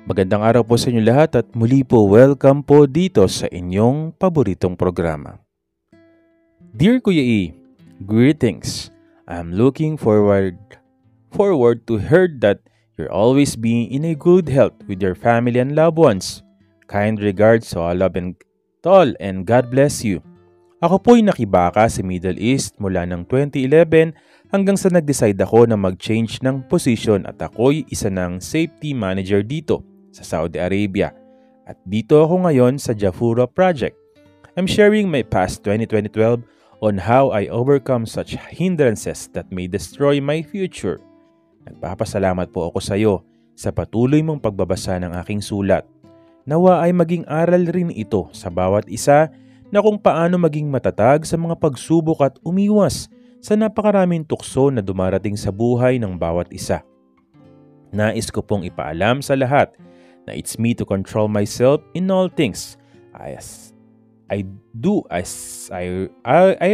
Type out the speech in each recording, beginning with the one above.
Magandang araw po sa inyo lahat at muli po welcome po dito sa inyong paboritong programa. Dear Kuya E, greetings. I'm looking forward to hear that you're always being in a good health with your family and loved ones. Kind regards to all and God bless you. Ako po'y nakibaka sa Middle East mula ng 2011 hanggang sa nag-decide ako na mag-change ng position at ako'y isa ng safety manager dito sa Saudi Arabia. At dito ako ngayon sa Jafurah Project. I'm sharing my past 2012 on how I overcome such hindrances that may destroy my future. Nagpapasalamat po ako sa iyo sa patuloy mong pagbabasa ng aking sulat. Nawa ay maging aral rin ito sa bawat isa na kung paano maging matatag sa mga pagsubok at umiwas sa napakaraming tukso na dumarating sa buhay ng bawat isa. Nais ko pong ipaalam sa lahat na it's me to control myself in all things. I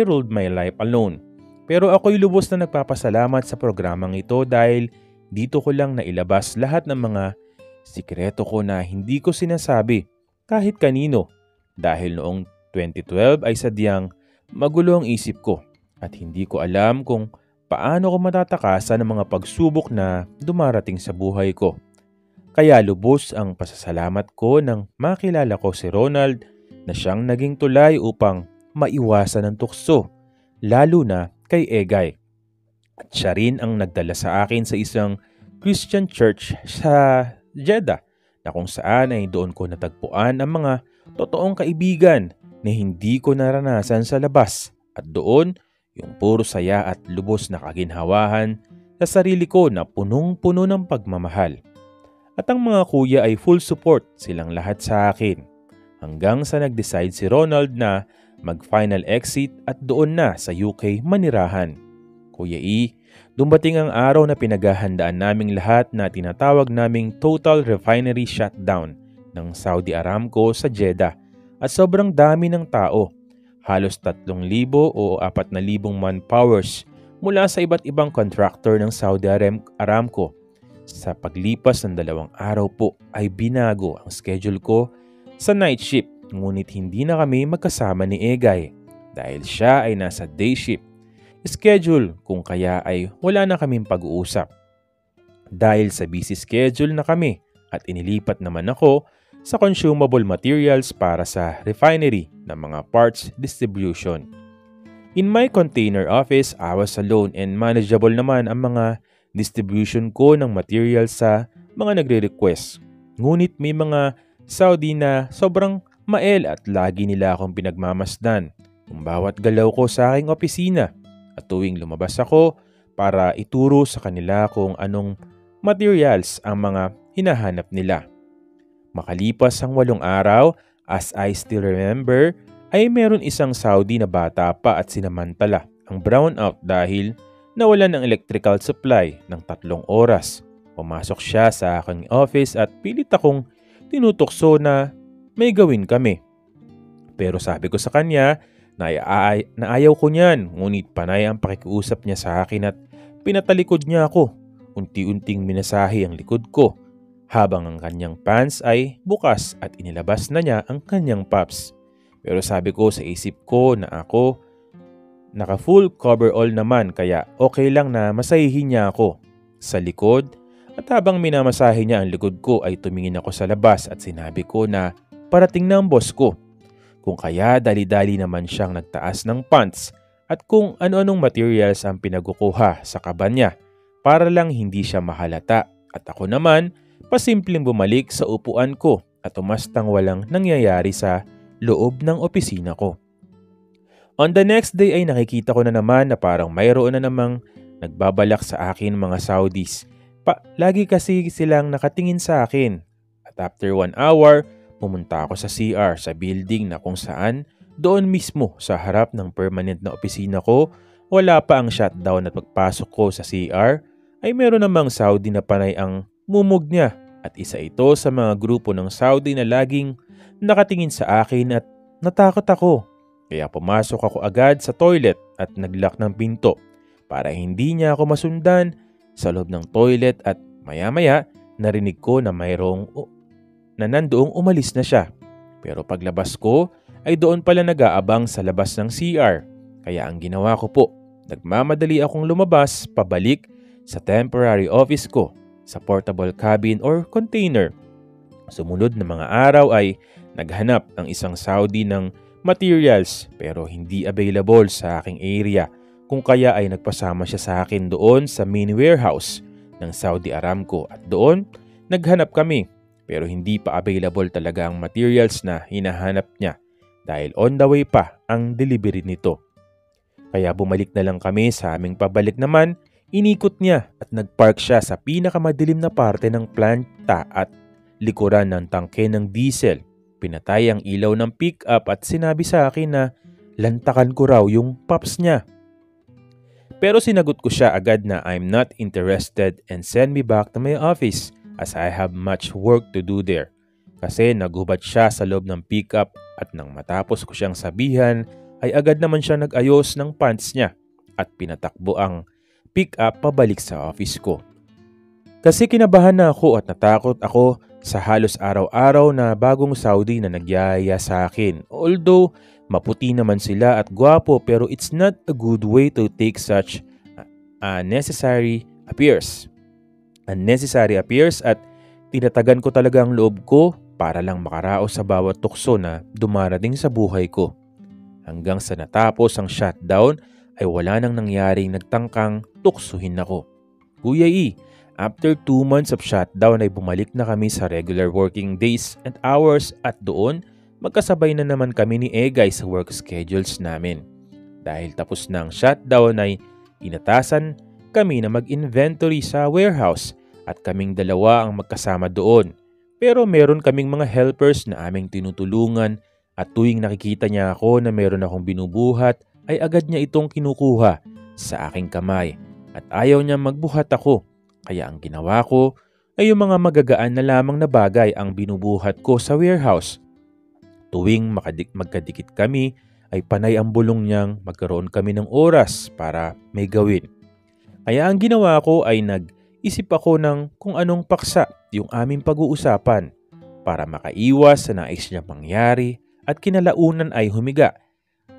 ruled my life alone. Pero ako'y lubos na nagpapasalamat sa programang ito dahil dito ko lang nailabas lahat ng mga sikreto ko na hindi ko sinasabi kahit kanino dahil noong 2012 ay sadyang magulo ang isip ko at hindi ko alam kung paano ko matatakasan ng mga pagsubok na dumarating sa buhay ko. Kaya lubos ang pasasalamat ko nang makilala ko si Ronald na siyang naging tulay upang maiwasan ang tukso, lalo na kay Egay. At siya rin ang nagdala sa akin sa isang Christian church sa Jeddah na kung saan ay doon ko natagpuan ang mga totoong kaibigan na hindi ko naranasan sa labas at doon yung puro saya at lubos na kaginhawahan sa sarili ko na punong-puno ng pagmamahal. At ang mga kuya ay full support silang lahat sa akin hanggang sa nag-decide si Ronald na mag-final exit at doon na sa UK manirahan. Kuya E, dumating ang araw na pinaghahandaan naming lahat na tinatawag naming total refinery shutdown ng Saudi Aramco sa Jeddah. At sobrang dami ng tao, halos 3,000 o 4,000 manpowers mula sa iba't ibang contractor ng Saudi Aramco. Sa paglipas ng 2 araw po ay binago ang schedule ko sa night shift, ngunit hindi na kami magkasama ni Egay dahil siya ay nasa day shift schedule, kung kaya ay wala na kaming pag-uusap. Dahil sa busy schedule na kami at inilipat naman ako sa consumable materials para sa refinery ng mga parts distribution. In my container office, I was alone and manageable naman ang mga distribution ko ng materials sa mga nagre-request. Ngunit may mga Saudi na sobrang mael at lagi nila akong pinagmamasdan kung bawat galaw ko sa aking opisina at tuwing lumabas ako para ituro sa kanila kung anong materials ang mga hinahanap nila. Makalipas ang 8 araw, as I still remember, ay meron isang Saudi na bata pa at sinamantala ang brownout dahil nawalan ng electrical supply ng 3 oras. Pumasok siya sa aking office at pilit akong tinutokso na may gawin kami. Pero sabi ko sa kanya na ayaw ko niyan, ngunit panay ang pakikiusap niya sa akin at pinatalikod niya ako. Unti-unting minasahe ang likod ko habang ang kanyang pants ay bukas at inilabas na niya ang kanyang paps. Pero sabi ko sa isip ko na ako naka full coverall naman kaya okay lang na masahihin niya ako sa likod. At habang minamasahe niya ang likod ko ay tumingin ako sa labas at sinabi ko na parating na ang boss ko. Kung kaya dali-dali naman siyang nagtaas ng pants at kung ano-anong materials ang pinagukuha sa kaban niya para lang hindi siya mahalata. At ako naman pasimpleng bumalik sa upuan ko at umastang walang nangyayari sa loob ng opisina ko. On the next day ay nakikita ko na naman na parang mayroon na namang nagbabalak sa akin mga Saudis. Lagi kasi silang nakatingin sa akin. At after 1 hour, pumunta ako sa CR sa building na kung saan doon mismo sa harap ng permanent na opisina ko, wala pa ang shutdown at pagpasok ko sa CR ay meron namang Saudi na panay ang mumug niya at isa ito sa mga grupo ng Saudi na laging nakatingin sa akin at natakot ako. Kaya pumasok ako agad sa toilet at naglock ng pinto para hindi niya ako masundan sa loob ng toilet at maya-maya narinig ko na mayroong na nandoong umalis na siya. Pero paglabas ko ay doon pala nag-aabang sa labas ng CR. Kaya ang ginawa ko po, nagmamadali akong lumabas pabalik sa temporary office ko sa portable cabin or container. Sumunod na mga araw ay naghanap ng isang Saudi ng materials pero hindi available sa aking area, kung kaya ay nagpasama siya sa akin doon sa main warehouse ng Saudi Aramco at doon naghanap kami pero hindi pa available talaga ang materials na hinahanap niya dahil on the way pa ang delivery nito. Kaya bumalik na lang kami sa aming pabalik naman, inikot niya at nagpark siya sa pinakamadilim na parte ng planta at likuran ng tangke ng diesel. Pinatay ang ilaw ng pick-up at sinabi sa akin na lantakan ko raw yung pops niya. Pero sinagot ko siya agad na I'm not interested and send me back to my office as I have much work to do there. Kasi naghubad siya sa loob ng pick-up at nang matapos ko siyang sabihan ay agad naman siya nag-ayos ng pants niya at pinatakbo ang pick-up pabalik sa office ko. Kasi kinabahan na ako at natakot ako sa halos araw-araw na bagong Saudi na nagyaya sa akin. Although maputi naman sila at gwapo pero it's not a good way to take such unnecessary appears. Unnecessary appears at tinatagan ko talaga ang loob ko para lang makaraos sa bawat tukso na dumarating sa buhay ko. Hanggang sa natapos ang shutdown ay wala nang nangyaring nagtangkang tuksuhin ako. Kuya E, after 2 months of shutdown ay bumalik na kami sa regular working days and hours at doon magkasabay na naman kami ni Egay sa work schedules namin. Dahil tapos na ang shutdown ay inatasan kami na mag-inventory sa warehouse at kaming dalawa ang magkasama doon. Pero meron kaming mga helpers na aming tinutulungan at tuwing nakikita niya ako na meron akong binubuhat ay agad niya itong kinukuha sa aking kamay at ayaw niya magbuhat ako. Kaya ang ginawa ko ay yung mga magagaan na lamang na bagay ang binubuhat ko sa warehouse. Tuwing magkadikit kami ay panay ang bulong niyang magkaroon kami ng oras para may gawin. Kaya ang ginawa ko ay nag-isip ako ng kung anong paksa yung aming pag-uusapan para makaiwas sa nais niya mangyari at kinalaunan ay humiga.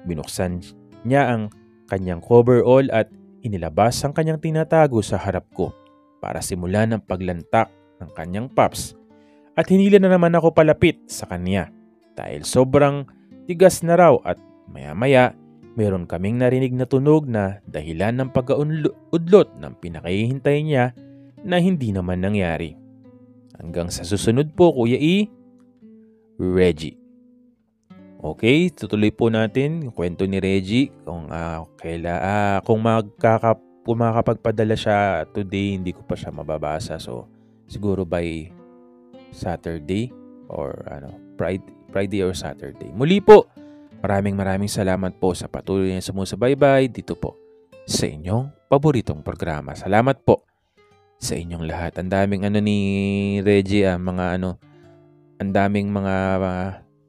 Binuksan niya ang kanyang coverall at inilabas ang kanyang tinatago sa harap ko para simulan ang paglantak ng kanyang pops at hinila na naman ako palapit sa kanya dahil sobrang tigas na raw at maya-maya meron kaming narinig na tunog na dahilan ng pag-udlot ng pinakahihintay niya na hindi naman nangyari. Hanggang sa susunod po, Kuya E, Reggie. Okay, tutuloy po natin yung kwento ni Reggie kung makakapagpadala siya today, hindi ko pa siya mababasa. So, siguro by Saturday or Friday or Saturday. Muli po, maraming salamat po sa patuloy na sumusubaybay dito po sa inyong paboritong programa. Salamat po sa inyong lahat. Ang daming ni Reggie, ang daming mga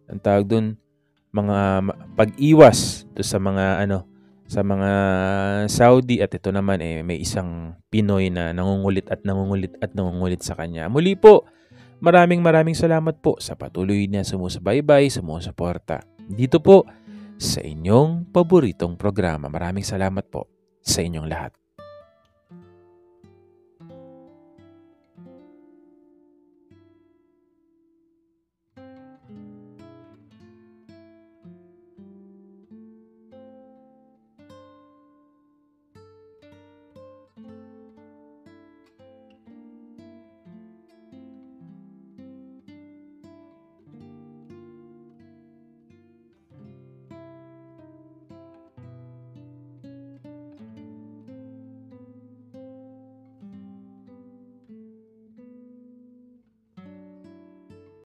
ang tawag dun, mga pag-iwas to sa mga sa mga Saudi at ito naman may isang Pinoy na nangungulit sa kanya. Muli po, maraming salamat po sa patuloy na sumusubaybay, sumusuporta dito po sa inyong paboritong programa. Maraming salamat po sa inyong lahat.